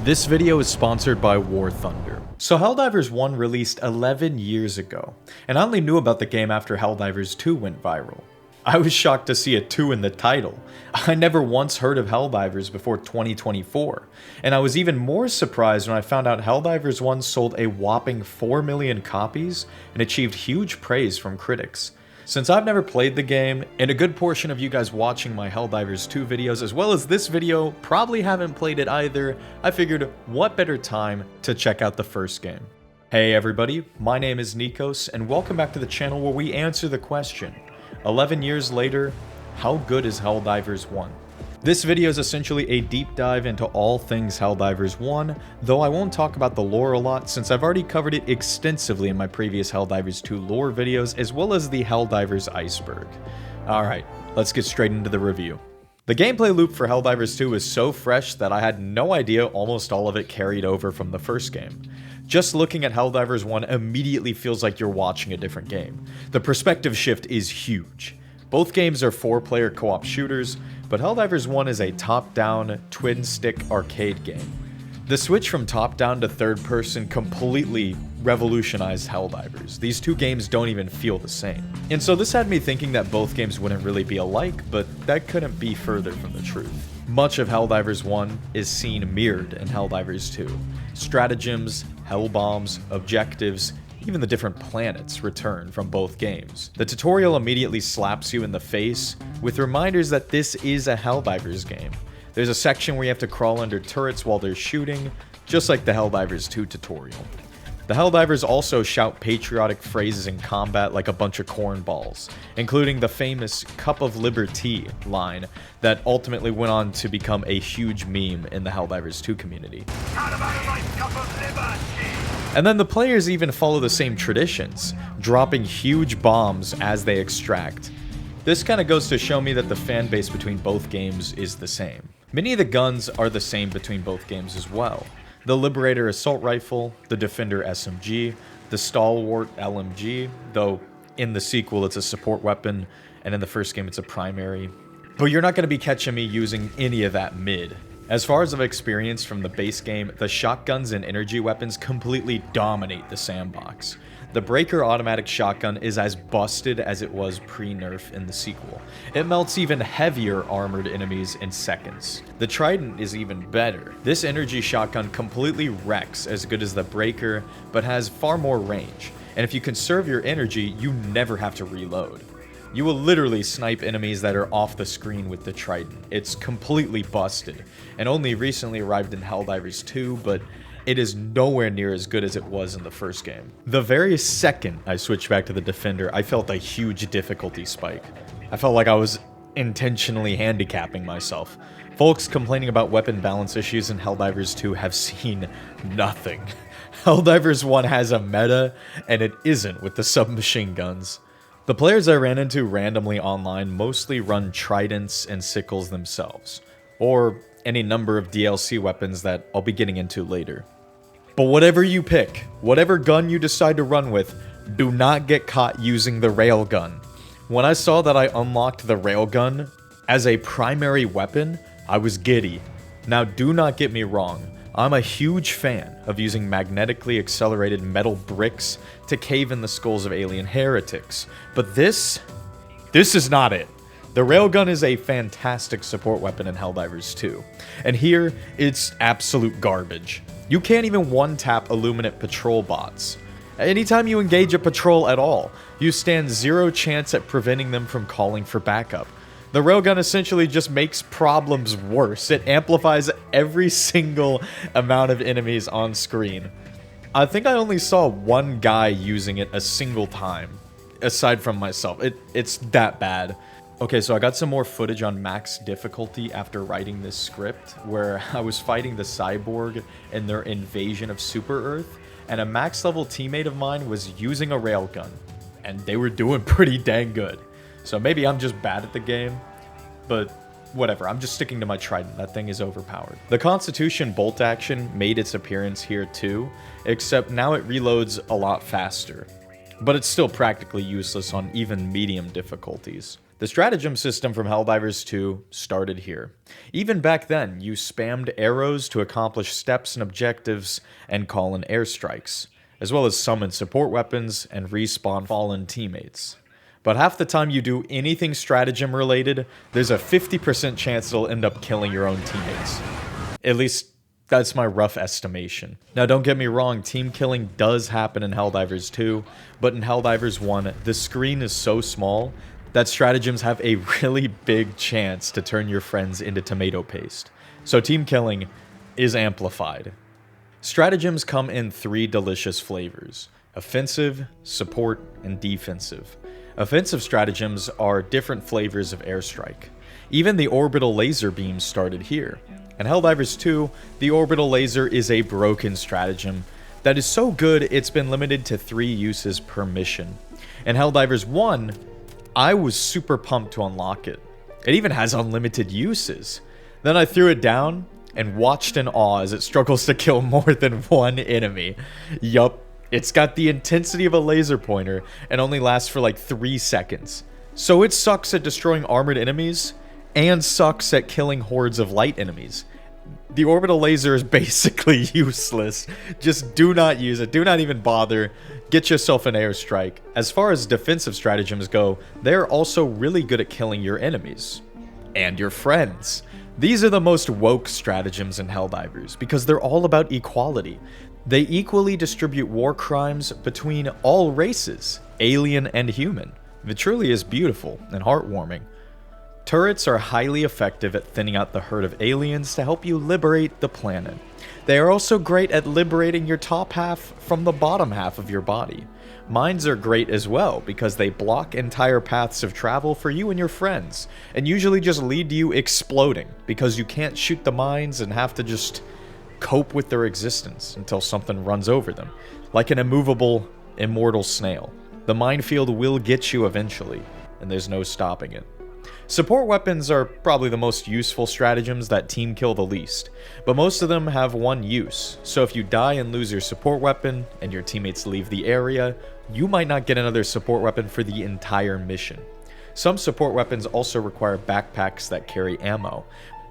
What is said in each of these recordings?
This video is sponsored by War Thunder. So Helldivers 1 released 11 years ago, and I only knew about the game after Helldivers 2 went viral. I was shocked to see a 2 in the title. I never once heard of Helldivers before 2024, and I was even more surprised when I found out Helldivers 1 sold a whopping 4 million copies and achieved huge praise from critics. Since I've never played the game, and a good portion of you guys watching my Helldivers 2 videos as well as this video probably haven't played it either, I figured what better time to check out the first game. Hey everybody, my name is Nikos, and welcome back to the channel where we answer the question, 11 years later, how good is Helldivers 1? This video is essentially a deep dive into all things Helldivers 1, though I won't talk about the lore a lot since I've already covered it extensively in my previous Helldivers 2 lore videos as well as the Helldivers iceberg. Alright, let's get straight into the review. The gameplay loop for Helldivers 2 is so fresh that I had no idea almost all of it carried over from the first game. Just looking at Helldivers 1 immediately feels like you're watching a different game. The perspective shift is huge. Both games are 4-player co-op shooters, but Helldivers 1 is a top-down, twin-stick arcade game. The switch from top-down to third-person completely revolutionized Helldivers. These two games don't even feel the same. And so this had me thinking that both games wouldn't really be alike, but that couldn't be further from the truth. Much of Helldivers 1 is seen mirrored in Helldivers 2. Stratagems, hell bombs, objectives, even the different planets return from both games. The tutorial immediately slaps you in the face with reminders that this is a Helldivers game. There's a section where you have to crawl under turrets while they're shooting, just like the Helldivers 2 tutorial. The Helldivers also shout patriotic phrases in combat like a bunch of cornballs, including the famous Cup of Liberty line that ultimately went on to become a huge meme in the Helldivers 2 community. And then the players even follow the same traditions, dropping huge bombs as they extract. This kind of goes to show me that the fan base between both games is the same. Many of the guns are the same between both games as well. The Liberator Assault Rifle, the Defender SMG, the Stalwart LMG, though in the sequel it's a support weapon, and in the first game it's a primary. But you're not going to be catching me using any of that mid. As far as I've experienced from the base game, the shotguns and energy weapons completely dominate the sandbox. The Breaker automatic shotgun is as busted as it was pre-nerf in the sequel. It melts even heavier armored enemies in seconds. The Trident is even better. This energy shotgun completely wrecks as good as the Breaker, but has far more range. And if you conserve your energy, you never have to reload. You will literally snipe enemies that are off the screen with the Trident. It's completely busted, and only recently arrived in Helldivers 2, but it is nowhere near as good as it was in the first game. The very second I switched back to the Defender, I felt a huge difficulty spike. I felt like I was intentionally handicapping myself. Folks complaining about weapon balance issues in Helldivers 2 have seen nothing. Helldivers 1 has a meta, and it isn't with the submachine guns. The players I ran into randomly online mostly run tridents and sickles themselves, or any number of DLC weapons that I'll be getting into later. But whatever you pick, whatever gun you decide to run with, do not get caught using the railgun. When I saw that I unlocked the railgun as a primary weapon, I was giddy. Now do not get me wrong. I'm a huge fan of using magnetically accelerated metal bricks to cave in the skulls of alien heretics, but this is not it. The railgun is a fantastic support weapon in Helldivers 2, and here it's absolute garbage. You can't even one-tap illuminate patrol bots. Anytime you engage a patrol at all, you stand zero chance at preventing them from calling for backup. The railgun essentially just makes problems worse. It amplifies every single amount of enemies on screen. I think I only saw one guy using it a single time, aside from myself. It's that bad. Okay, so I got some more footage on max difficulty after writing this script, where I was fighting the cyborg in their invasion of Super Earth, and a max level teammate of mine was using a railgun, and they were doing pretty dang good. So maybe I'm just bad at the game, but whatever, I'm just sticking to my Trident. That thing is overpowered. The Constitution bolt action made its appearance here too, except now it reloads a lot faster. But it's still practically useless on even medium difficulties. The stratagem system from Helldivers 2 started here. Even back then, you spammed arrows to accomplish steps and objectives and call in airstrikes, as well as summon support weapons and respawn fallen teammates. But half the time you do anything stratagem related, there's a 50% chance it'll end up killing your own teammates. At least, that's my rough estimation. Now don't get me wrong, team killing does happen in Helldivers 2, but in Helldivers 1, the screen is so small that stratagems have a really big chance to turn your friends into tomato paste. So team killing is amplified. Stratagems come in 3 delicious flavors: offensive, support, and defensive. Offensive stratagems are different flavors of airstrike. Even the orbital laser beam started here. In Helldivers 2, the orbital laser is a broken stratagem that is so good it's been limited to 3 uses per mission. In Helldivers 1, I was super pumped to unlock it. It even has unlimited uses. Then I threw it down and watched in awe as it struggles to kill more than 1 enemy. Yup, it's got the intensity of a laser pointer and only lasts for like 3 seconds. So it sucks at destroying armored enemies and sucks at killing hordes of light enemies. The orbital laser is basically useless. Just do not use it. Do not even bother. Get yourself an airstrike. As far as defensive stratagems go, they're also really good at killing your enemies. And your friends. These are the most woke stratagems in Helldivers because they're all about equality. They equally distribute war crimes between all races, alien and human. It truly is beautiful and heartwarming. Turrets are highly effective at thinning out the herd of aliens to help you liberate the planet. They are also great at liberating your top half from the bottom half of your body. Mines are great as well because they block entire paths of travel for you and your friends, and usually just lead to you exploding because you can't shoot the mines and have to just cope with their existence until something runs over them. Like an immovable, immortal snail. The minefield will get you eventually, and there's no stopping it. Support weapons are probably the most useful stratagems that team kill the least, but most of them have one use, so if you die and lose your support weapon, and your teammates leave the area, you might not get another support weapon for the entire mission. Some support weapons also require backpacks that carry ammo.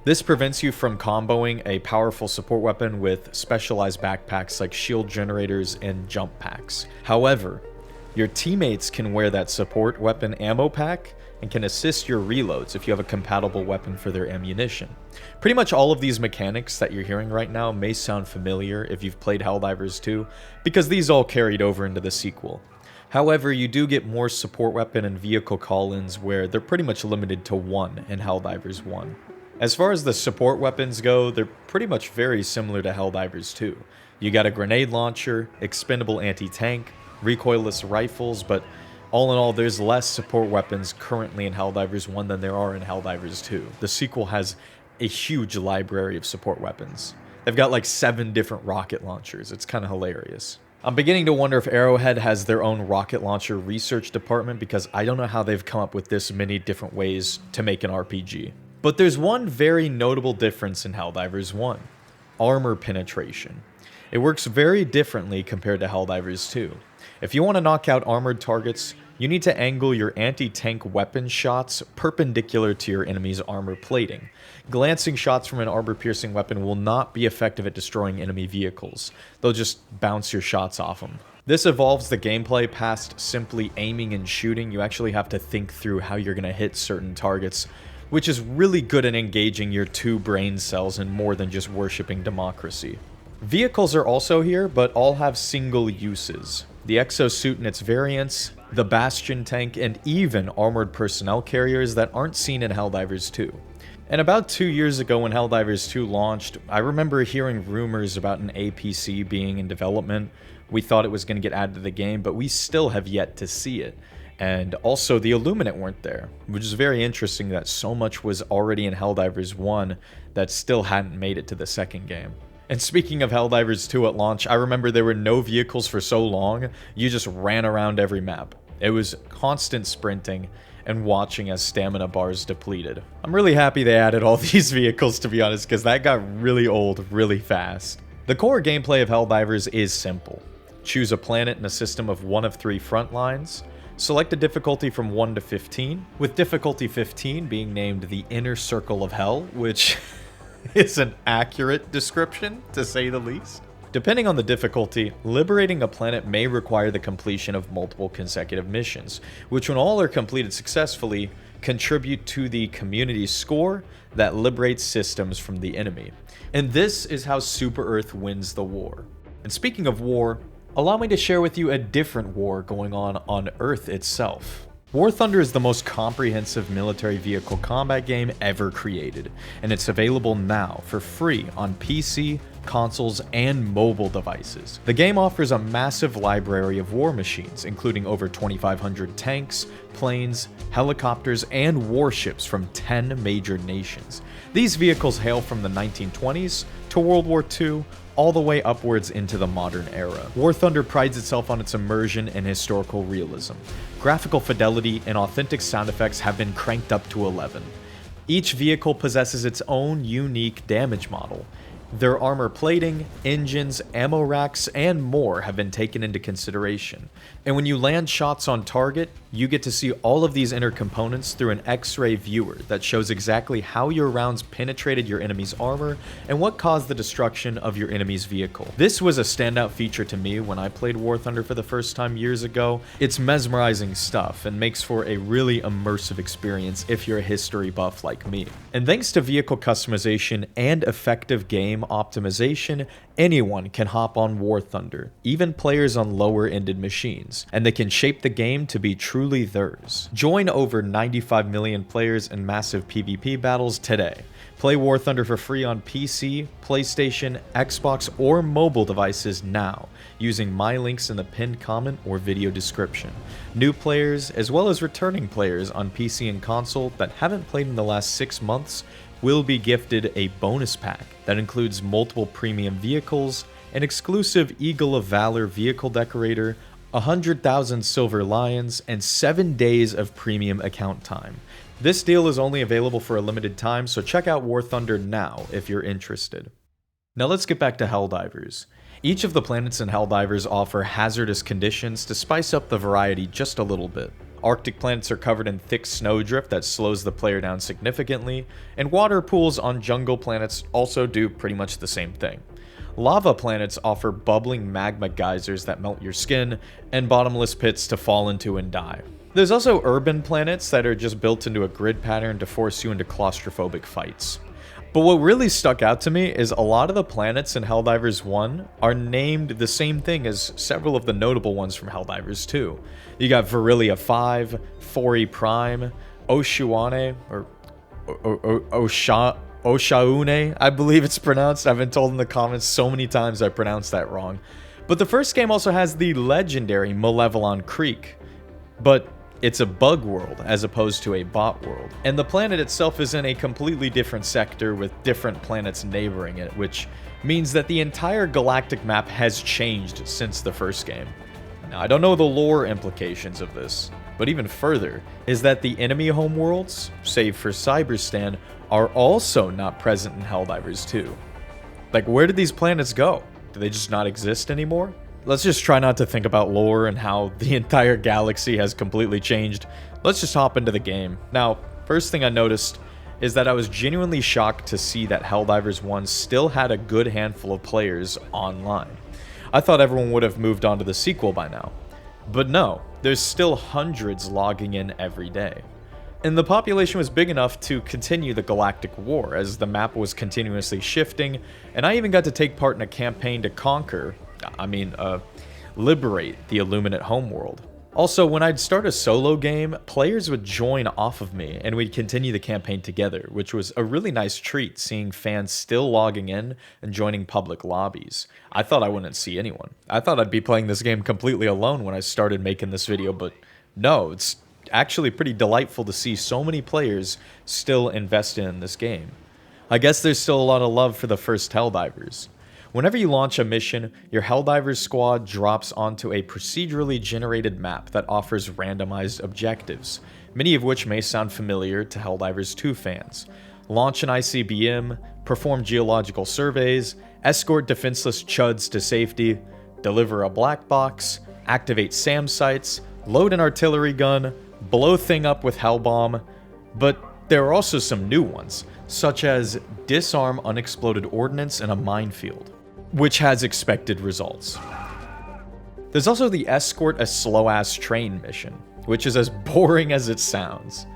This prevents you from comboing a powerful support weapon with specialized backpacks like shield generators and jump packs. However, your teammates can wear that support weapon ammo pack and can assist your reloads if you have a compatible weapon for their ammunition. Pretty much all of these mechanics that you're hearing right now may sound familiar if you've played Helldivers 2, because these all carried over into the sequel. However, you do get more support weapon and vehicle call-ins where they're pretty much limited to 1 in Helldivers 1. As far as the support weapons go, they're pretty much very similar to Helldivers 2. You got a grenade launcher, expendable anti-tank, recoilless rifles, but all in all, there's less support weapons currently in Helldivers 1 than there are in Helldivers 2. The sequel has a huge library of support weapons. They've got like 7 different rocket launchers. It's kind of hilarious. I'm beginning to wonder if Arrowhead has their own rocket launcher research department because I don't know how they've come up with this many different ways to make an RPG. But there's one very notable difference in Helldivers 1. Armor penetration. It works very differently compared to Helldivers 2. If you want to knock out armored targets, you need to angle your anti-tank weapon shots perpendicular to your enemy's armor plating. Glancing shots from an armor-piercing weapon will not be effective at destroying enemy vehicles. They'll just bounce your shots off them. This evolves the gameplay past simply aiming and shooting. You actually have to think through how you're going to hit certain targets, which is really good at engaging your 2 brain cells and more than just worshipping democracy. Vehicles are also here, but all have single uses. The exosuit and its variants, the Bastion tank, and even armored personnel carriers that aren't seen in Helldivers 2. And about 2 years ago when Helldivers 2 launched, I remember hearing rumors about an APC being in development. We thought it was going to get added to the game, but we still have yet to see it. And also the Illuminate weren't there, which is very interesting that so much was already in Helldivers 1 that still hadn't made it to the second game. And speaking of Helldivers 2 at launch, I remember there were no vehicles for so long, you just ran around every map. It was constant sprinting and watching as stamina bars depleted. I'm really happy they added all these vehicles, to be honest, because that got really old really fast. The core gameplay of Helldivers is simple. Choose a planet in a system of one of 3 front lines, Select a difficulty from 1 to 15, with difficulty 15 being named the Inner Circle of Hell, which is an accurate description, to say the least. Depending on the difficulty, liberating a planet may require the completion of multiple consecutive missions, which when all are completed successfully, contribute to the community score that liberates systems from the enemy. And this is how Super Earth wins the war. And speaking of war, allow me to share with you a different war going on Earth itself. War Thunder is the most comprehensive military vehicle combat game ever created, and it's available now for free on PC, consoles, and mobile devices. The game offers a massive library of war machines, including over 2,500 tanks, planes, helicopters, and warships from 10 major nations. These vehicles hail from the 1920s to World War II, all the way upwards into the modern era. War Thunder prides itself on its immersion and historical realism. Graphical fidelity and authentic sound effects have been cranked up to 11. Each vehicle possesses its own unique damage model. Their armor plating, engines, ammo racks, and more have been taken into consideration. And when you land shots on target, you get to see all of these inner components through an X-ray viewer that shows exactly how your rounds penetrated your enemy's armor and what caused the destruction of your enemy's vehicle. This was a standout feature to me when I played War Thunder for the first time years ago. It's mesmerizing stuff and makes for a really immersive experience if you're a history buff like me. And thanks to vehicle customization and effective game optimization, anyone can hop on War Thunder, even players on lower-ended machines, and they can shape the game to be truly theirs. Join over 95 million players in massive PvP battles today. Play War Thunder for free on PC, PlayStation, Xbox, or mobile devices now, using my links in the pinned comment or video description. New players, as well as returning players on PC and console that haven't played in the last 6 months, will be gifted a bonus pack that includes multiple premium vehicles, an exclusive Eagle of Valor vehicle decorator, 100,000 silver lions, and 7 days of premium account time. This deal is only available for a limited time, so check out War Thunder now if you're interested. Now let's get back to Helldivers. Each of the planets in Helldivers offer hazardous conditions to spice up the variety just a little bit. Arctic planets are covered in thick snowdrift that slows the player down significantly, and water pools on jungle planets also do pretty much the same thing. Lava planets offer bubbling magma geysers that melt your skin, and bottomless pits to fall into and die. There's also urban planets that are just built into a grid pattern to force you into claustrophobic fights. But what really stuck out to me is a lot of the planets in Helldivers 1 are named the same thing as several of the notable ones from Helldivers 2. You got Virilia 5, Fori Prime, Oshuane, or Oshaune, I believe it's pronounced. I've been told in the comments so many times I pronounced that wrong. But the first game also has the legendary Malevelon Creek, but it's a bug world as opposed to a bot world. And the planet itself is in a completely different sector with different planets neighboring it, which means that the entire galactic map has changed since the first game. Now, I don't know the lore implications of this, but even further is that the enemy homeworlds, save for Cyberstan, are also not present in Helldivers 2. Like, where did these planets go? Do they just not exist anymore? Let's just try not to think about lore and how the entire galaxy has completely changed. Let's just hop into the game. Now, first thing I noticed is that I was genuinely shocked to see that Helldivers 1 still had a good handful of players online. I thought everyone would have moved on to the sequel by now. But no, there's still hundreds logging in every day. And the population was big enough to continue the galactic war, as the map was continuously shifting, and I even got to take part in a campaign to liberate the Illuminate homeworld. Also, when I'd start a solo game, players would join off of me and we'd continue the campaign together, which was a really nice treat seeing fans still logging in and joining public lobbies. I thought I wouldn't see anyone. I thought I'd be playing this game completely alone when I started making this video, but no, it's actually pretty delightful to see so many players still invested in this game. I guess there's still a lot of love for the first Helldivers. Whenever you launch a mission, your Helldivers squad drops onto a procedurally generated map that offers randomized objectives, many of which may sound familiar to Helldivers 2 fans. Launch an ICBM, perform geological surveys, escort defenseless chuds to safety, deliver a black box, activate SAM sites, load an artillery gun, blow thing up with Hellbomb, but there are also some new ones, such as disarm unexploded ordnance in a minefield, which has expected results. There's also the escort a slow-ass train mission, which is as boring as it sounds.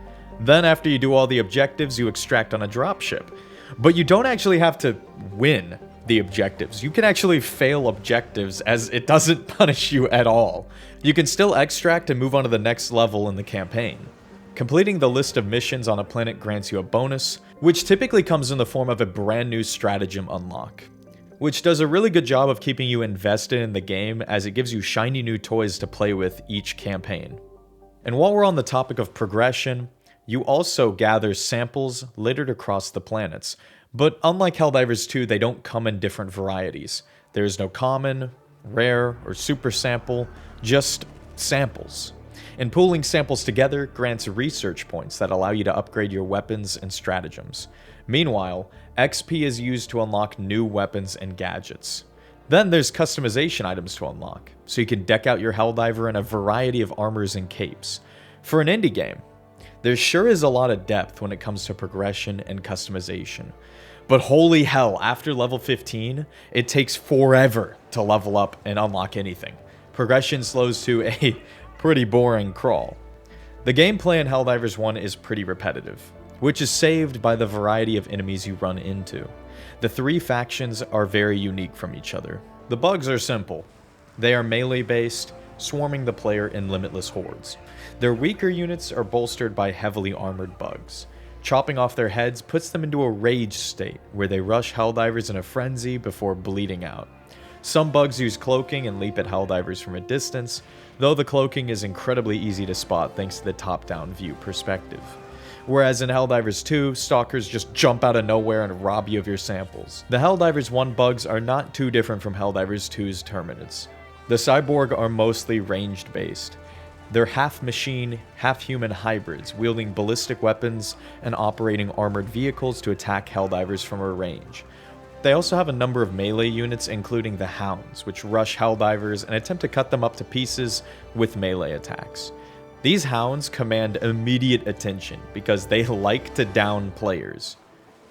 Then after you do all the objectives, you extract on a dropship. But you don't actually have to win the objectives. You can actually fail objectives as it doesn't punish you at all. You can still extract and move on to the next level in the campaign. Completing the list of missions on a planet grants you a bonus, which typically comes in the form of a brand new stratagem unlock, which does a really good job of keeping you invested in the game as it gives you shiny new toys to play with each campaign. And while we're on the topic of progression, you also gather samples littered across the planets, but unlike Helldivers 2, they don't come in different varieties. There is no common, rare, or super sample, just samples. And pooling samples together grants research points that allow you to upgrade your weapons and stratagems. Meanwhile, XP is used to unlock new weapons and gadgets. Then there's customization items to unlock, so you can deck out your Helldiver in a variety of armors and capes. For an indie game, there sure is a lot of depth when it comes to progression and customization. But holy hell, after level 15, it takes forever to level up and unlock anything. Progression slows to a pretty boring crawl. The gameplay in Helldivers 1 is pretty repetitive, which is saved by the variety of enemies you run into. The three factions are very unique from each other. The bugs are simple. They are melee based, swarming the player in limitless hordes. Their weaker units are bolstered by heavily armored bugs. Chopping off their heads puts them into a rage state, where they rush Helldivers in a frenzy before bleeding out. Some bugs use cloaking and leap at Helldivers from a distance, though the cloaking is incredibly easy to spot thanks to the top-down view perspective. Whereas in Helldivers 2, stalkers just jump out of nowhere and rob you of your samples. The Helldivers 1 bugs are not too different from Helldivers 2's Terminids. The cyborg are mostly ranged based. They're half-machine, half-human hybrids, wielding ballistic weapons and operating armored vehicles to attack Helldivers from a range. They also have a number of melee units, including the Hounds, which rush Helldivers and attempt to cut them up to pieces with melee attacks. These Hounds command immediate attention because they like to down players.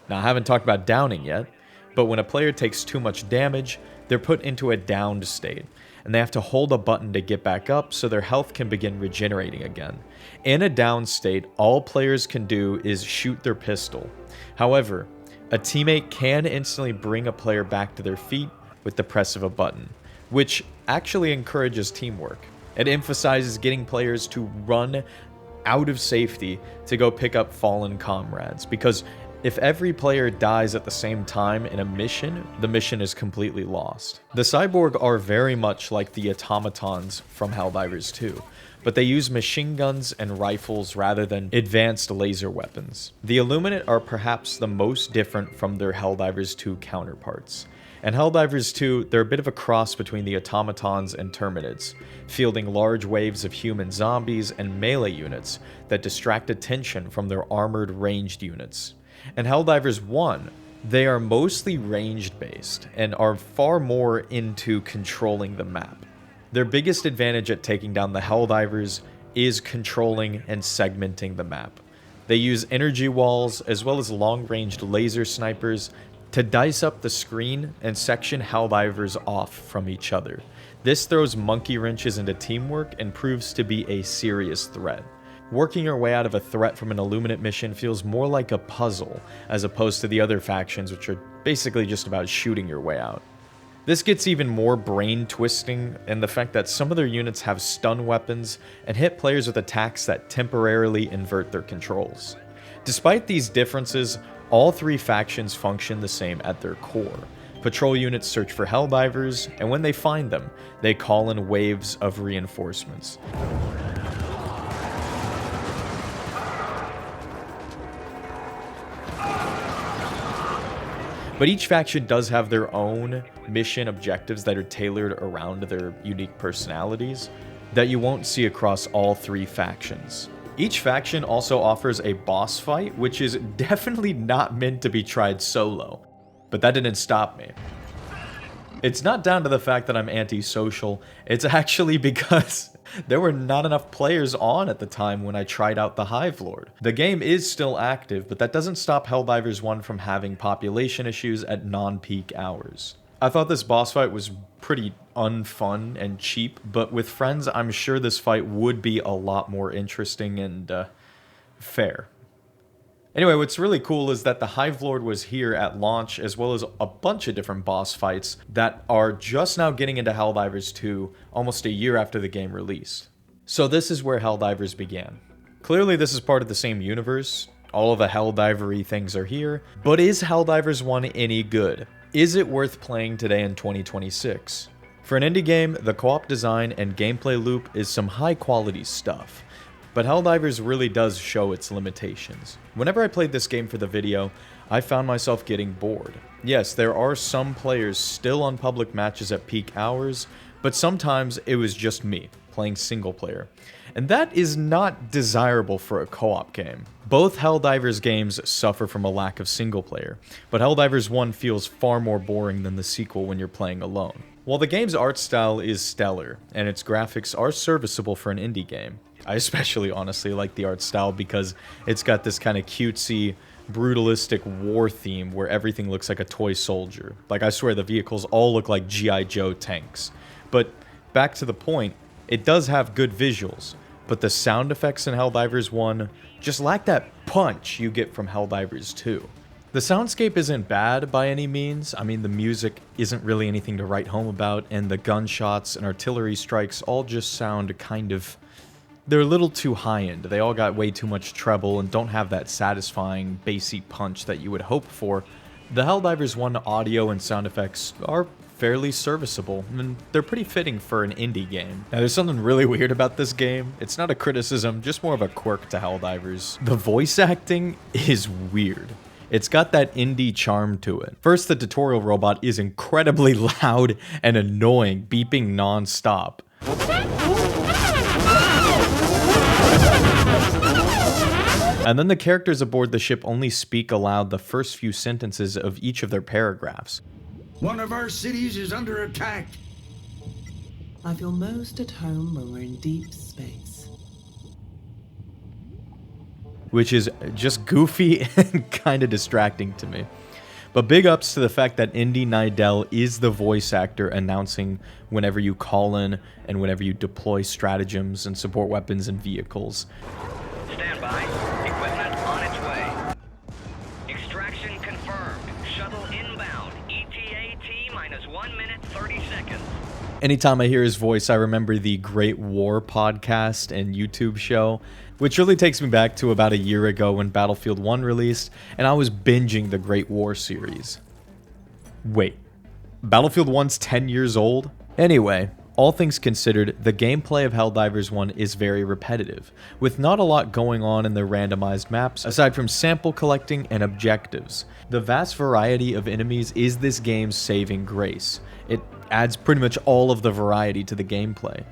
Now, I haven't talked about downing yet, but when a player takes too much damage, they're put into a downed state, and they have to hold a button to get back up so their health can begin regenerating again. In a down state, all players can do is shoot their pistol. However, a teammate can instantly bring a player back to their feet with the press of a button, which actually encourages teamwork. It emphasizes getting players to run out of safety to go pick up fallen comrades, because if every player dies at the same time in a mission, the mission is completely lost. The cyborg are very much like the automatons from Helldivers 2, but they use machine guns and rifles rather than advanced laser weapons. The Illuminate are perhaps the most different from their Helldivers 2 counterparts. In Helldivers 2, they're a bit of a cross between the automatons and Terminids, fielding large waves of human zombies and melee units that distract attention from their armored ranged units. In Helldivers 1, they are mostly ranged based and are far more into controlling the map. Their biggest advantage at taking down the Helldivers is controlling and segmenting the map. They use energy walls as well as long-ranged laser snipers to dice up the screen and section Helldivers off from each other. This throws monkey wrenches into teamwork and proves to be a serious threat. Working your way out of a threat from an Illuminate mission feels more like a puzzle, as opposed to the other factions, which are basically just about shooting your way out. This gets even more brain-twisting in the fact that some of their units have stun weapons and hit players with attacks that temporarily invert their controls. Despite these differences, all three factions function the same at their core. Patrol units search for Helldivers, and when they find them, they call in waves of reinforcements. But each faction does have their own mission objectives that are tailored around their unique personalities that you won't see across all three factions. Each faction also offers a boss fight, which is definitely not meant to be tried solo, but that didn't stop me. It's not down to the fact that I'm antisocial, it's actually because There were not enough players on at the time when I tried out the Hive Lord. The game is still active, but that doesn't stop Helldivers 1 from having population issues at non-peak hours. I thought this boss fight was pretty unfun and cheap, but with friends, I'm sure this fight would be a lot more interesting and fair. Anyway, what's really cool is that the Hive Lord was here at launch, as well as a bunch of different boss fights that are just now getting into Helldivers 2 almost a year after the game released. So this is where Helldivers began. Clearly this is part of the same universe, all of the Helldivery things are here, but is Helldivers 1 any good? Is it worth playing today in 2026? For an indie game, the co-op design and gameplay loop is some high quality stuff, but Helldivers really does show its limitations. Whenever I played this game for the video, I found myself getting bored. Yes, there are some players still on public matches at peak hours, but sometimes it was just me, playing single player. And that is not desirable for a co-op game. Both Helldivers games suffer from a lack of single player, but Helldivers 1 feels far more boring than the sequel when you're playing alone. While the game's art style is stellar, and its graphics are serviceable for an indie game, I especially honestly like the art style because it's got this kind of cutesy, brutalistic war theme where everything looks like a toy soldier. Like, I swear the vehicles all look like G.I. Joe tanks. But back to the point, it does have good visuals, but the sound effects in Helldivers 1 just lack that punch you get from Helldivers 2. The soundscape isn't bad by any means. I mean, the music isn't really anything to write home about, and the gunshots and artillery strikes all just sound kind of... they're a little too high-end. They all got way too much treble and don't have that satisfying, bassy punch that you would hope for. The Helldivers 1 audio and sound effects are fairly serviceable, and they're pretty fitting for an indie game. Now, there's something really weird about this game. It's not a criticism, just more of a quirk to Helldivers. The voice acting is weird. It's got that indie charm to it. First, the tutorial robot is incredibly loud and annoying, beeping non-stop. And then the characters aboard the ship only speak aloud the first few sentences of each of their paragraphs. One of our cities is under attack. I feel most at home when we're in deep space. Which is just goofy and kind of distracting to me. But big ups to the fact that Indy Nidell is the voice actor announcing whenever you call in and whenever you deploy stratagems and support weapons and vehicles. Stand by. Equipment on its way. Extraction confirmed. Shuttle inbound. ETA T minus 1 minute 30 seconds. Anytime I hear his voice, I remember the Great War podcast and YouTube show, which really takes me back to about a year ago when Battlefield 1 released, and I was binging the Great War series. Wait, Battlefield 1's 10 years old? Anyway, all things considered, the gameplay of Helldivers 1 is very repetitive, with not a lot going on in the randomized maps aside from sample collecting and objectives. The vast variety of enemies is this game's saving grace. It adds pretty much all of the variety to the gameplay.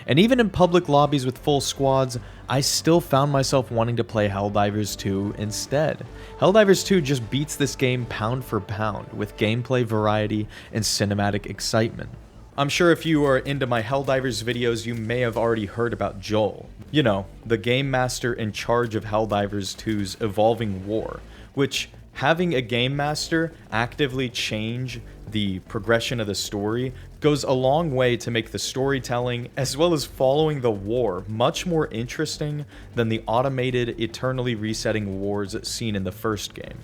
And even in public lobbies with full squads, I still found myself wanting to play Helldivers 2 instead. Helldivers 2 just beats this game pound for pound, with gameplay variety and cinematic excitement. I'm sure if you are into my Helldivers videos, you may have already heard about Joel. You know, the game master in charge of Helldivers 2's evolving war, which, having a game master actively change the progression of the story goes a long way to make the storytelling, as well as following the war, much more interesting than the automated, eternally resetting wars seen in the first game.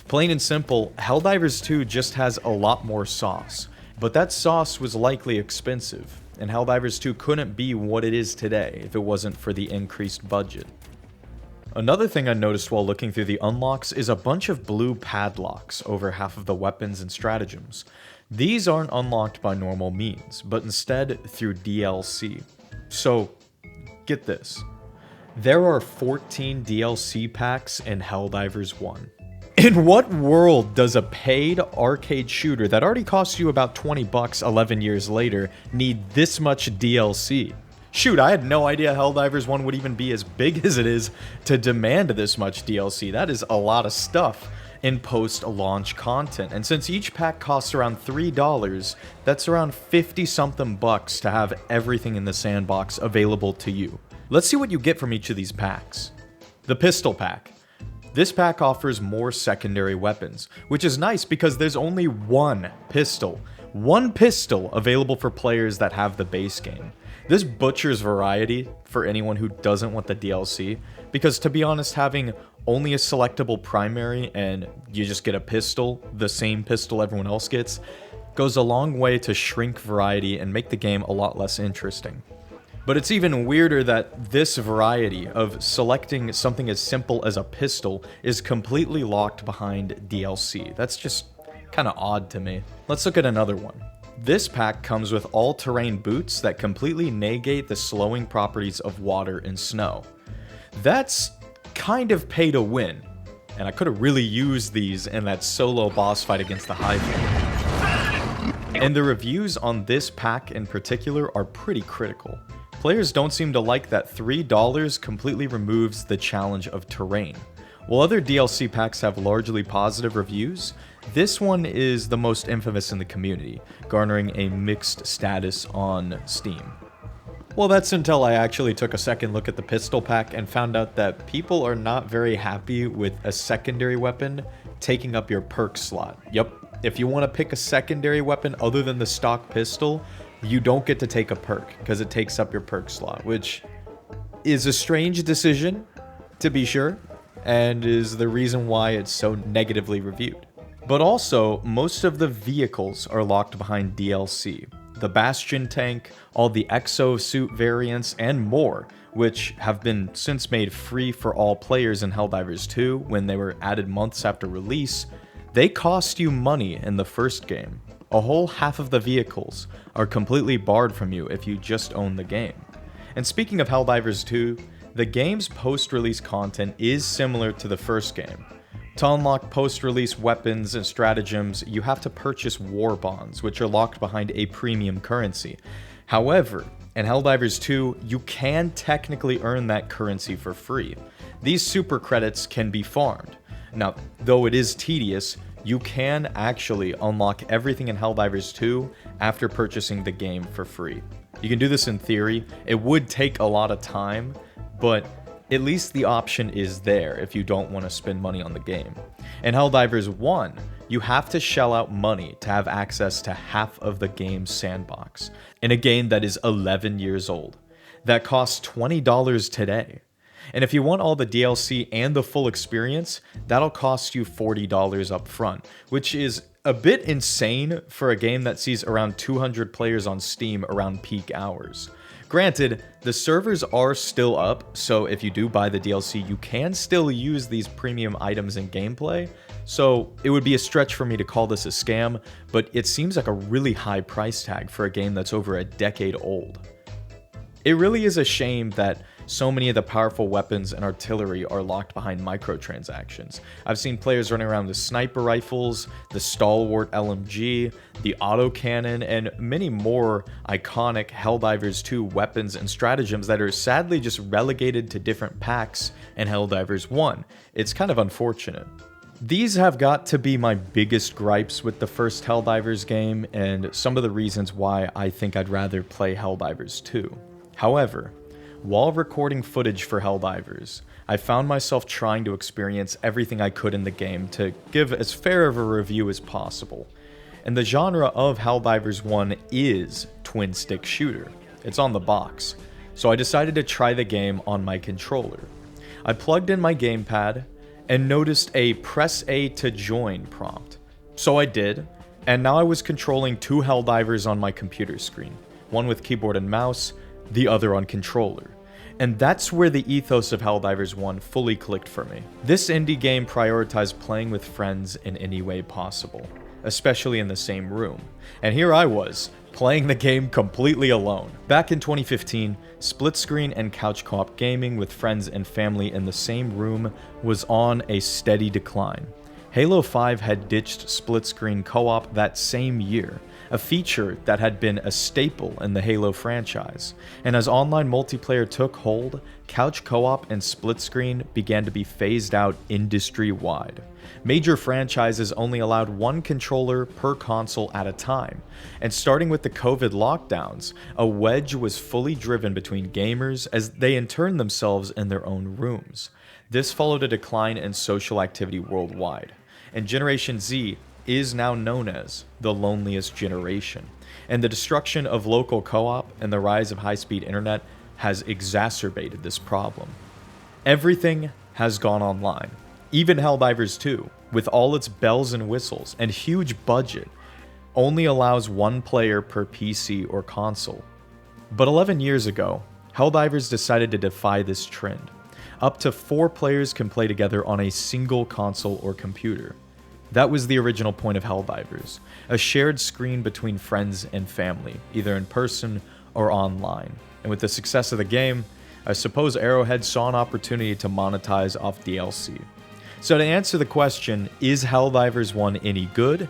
Plain and simple, Helldivers 2 just has a lot more sauce, but that sauce was likely expensive, and Helldivers 2 couldn't be what it is today if it wasn't for the increased budget. Another thing I noticed while looking through the unlocks is a bunch of blue padlocks over half of the weapons and stratagems. These aren't unlocked by normal means, but instead through DLC. So, get this. There are 14 DLC packs in Helldivers 1. In what world does a paid arcade shooter that already costs you about $20 11 years later need this much DLC? Shoot, I had no idea Helldivers 1 would even be as big as it is to demand this much DLC. That is a lot of stuff in post-launch content. And since each pack costs around $3, that's around 50 something bucks to have everything in the sandbox available to you. Let's see what you get from each of these packs. The pistol pack. This pack offers more secondary weapons, which is nice because there's only one pistol available for players that have the base game. This butchers variety for anyone who doesn't want the DLC, because to be honest, having only a selectable primary and you just get a pistol, the same pistol everyone else gets, goes a long way to shrink variety and make the game a lot less interesting. But it's even weirder that this variety of selecting something as simple as a pistol is completely locked behind DLC. That's just kind of odd to me. Let's look at another one. This pack comes with all-terrain boots that completely negate the slowing properties of water and snow. That's kind of pay to win, and I could have really used these in that solo boss fight against the Hive. And the reviews on this pack in particular are pretty critical. Players don't seem to like that $3 completely removes the challenge of terrain. While other DLC packs have largely positive reviews, this one is the most infamous in the community, garnering a mixed status on Steam. Well, that's until I actually took a second look at the pistol pack and found out that people are not very happy with a secondary weapon taking up your perk slot. Yup, if you want to pick a secondary weapon other than the stock pistol, you don't get to take a perk because it takes up your perk slot, which is a strange decision, to be sure, and is the reason why it's so negatively reviewed. But also, most of the vehicles are locked behind DLC. The Bastion tank, all the exosuit variants, and more, which have been since made free for all players in Helldivers 2 when they were added months after release, they cost you money in the first game. A whole half of the vehicles are completely barred from you if you just own the game. And speaking of Helldivers 2, the game's post-release content is similar to the first game. To unlock post-release weapons and stratagems, you have to purchase war bonds, which are locked behind a premium currency. However, in Helldivers 2, you can technically earn that currency for free. These super credits can be farmed. Now, though it is tedious, you can actually unlock everything in Helldivers 2 after purchasing the game for free. You can do this in theory. It would take a lot of time, but at least the option is there if you don't want to spend money on the game. In Helldivers 1, you have to shell out money to have access to half of the game's sandbox, in a game that is 11 years old. That costs $20 today. And if you want all the DLC and the full experience, that'll cost you $40 up front, which is a bit insane for a game that sees around 200 players on Steam around peak hours. Granted, the servers are still up, so if you do buy the DLC, you can still use these premium items in gameplay, so it would be a stretch for me to call this a scam, but it seems like a really high price tag for a game that's over a decade old. It really is a shame that so many of the powerful weapons and artillery are locked behind microtransactions. I've seen players running around with sniper rifles, the stalwart LMG, the autocannon, and many more iconic Helldivers 2 weapons and stratagems that are sadly just relegated to different packs in Helldivers 1. It's kind of unfortunate. These have got to be my biggest gripes with the first Helldivers game, and some of the reasons why I think I'd rather play Helldivers 2. However, while recording footage for Helldivers, I found myself trying to experience everything I could in the game to give as fair of a review as possible. And the genre of Helldivers 1 is twin-stick shooter. It's on the box. So I decided to try the game on my controller. I plugged in my gamepad and noticed a press A to join prompt. So I did, and now I was controlling two Helldivers on my computer screen, one with keyboard and mouse, the other on controller. And that's where the ethos of Helldivers 1 fully clicked for me. This indie game prioritized playing with friends in any way possible, especially in the same room. And here I was, playing the game completely alone. Back in 2015, split screen and couch co-op gaming with friends and family in the same room was on a steady decline. Halo 5 had ditched split screen co-op that same year, a feature that had been a staple in the Halo franchise. And as online multiplayer took hold, couch co-op and split screen began to be phased out industry-wide. Major franchises only allowed one controller per console at a time, and starting with the COVID lockdowns, a wedge was fully driven between gamers as they interned themselves in their own rooms. This followed a decline in social activity worldwide, and Generation Z is now known as the loneliest generation, and the destruction of local co-op and the rise of high-speed internet has exacerbated this problem. Everything has gone online. Even Helldivers 2, with all its bells and whistles and huge budget, only allows one player per PC or console. But 11 years ago, Helldivers decided to defy this trend. Up to 4 players can play together on a single console or computer. That was the original point of Helldivers, a shared screen between friends and family, either in person or online. And with the success of the game, I suppose Arrowhead saw an opportunity to monetize off DLC. So to answer the question, is Helldivers 1 any good?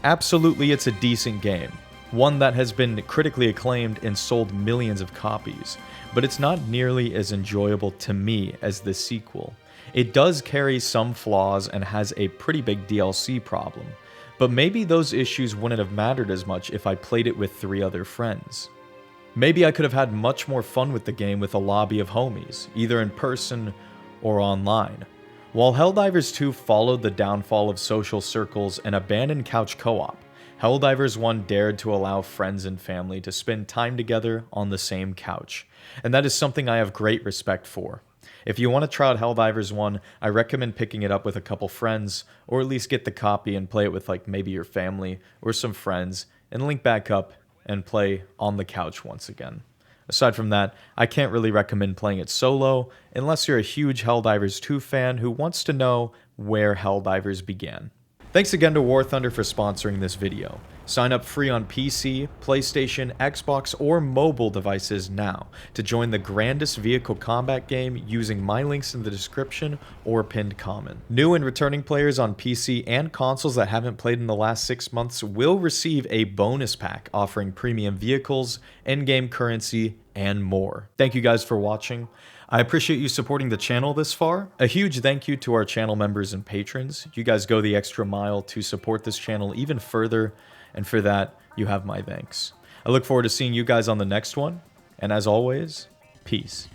Absolutely, it's a decent game, one that has been critically acclaimed and sold millions of copies, but it's not nearly as enjoyable to me as the sequel. It does carry some flaws and has a pretty big DLC problem, but maybe those issues wouldn't have mattered as much if I played it with 3 other friends. Maybe I could have had much more fun with the game with a lobby of homies, either in person or online. While Helldivers 2 followed the downfall of social circles and abandoned couch co-op, Helldivers 1 dared to allow friends and family to spend time together on the same couch, and that is something I have great respect for. If you want to try out Helldivers 1, I recommend picking it up with a couple friends, or at least get the copy and play it with like maybe your family or some friends, and link back up and play on the couch once again. Aside from that, I can't really recommend playing it solo unless you're a huge Helldivers 2 fan who wants to know where Helldivers began. Thanks again to War Thunder for sponsoring this video. Sign up free on PC, PlayStation, Xbox, or mobile devices now to join the grandest vehicle combat game using my links in the description or pinned comment. New and returning players on PC and consoles that haven't played in the last 6 months will receive a bonus pack offering premium vehicles, in-game currency, and more. Thank you guys for watching. I appreciate you supporting the channel this far. A huge thank you to our channel members and patrons. You guys go the extra mile to support this channel even further, and for that, you have my thanks. I look forward to seeing you guys on the next one, and as always, peace.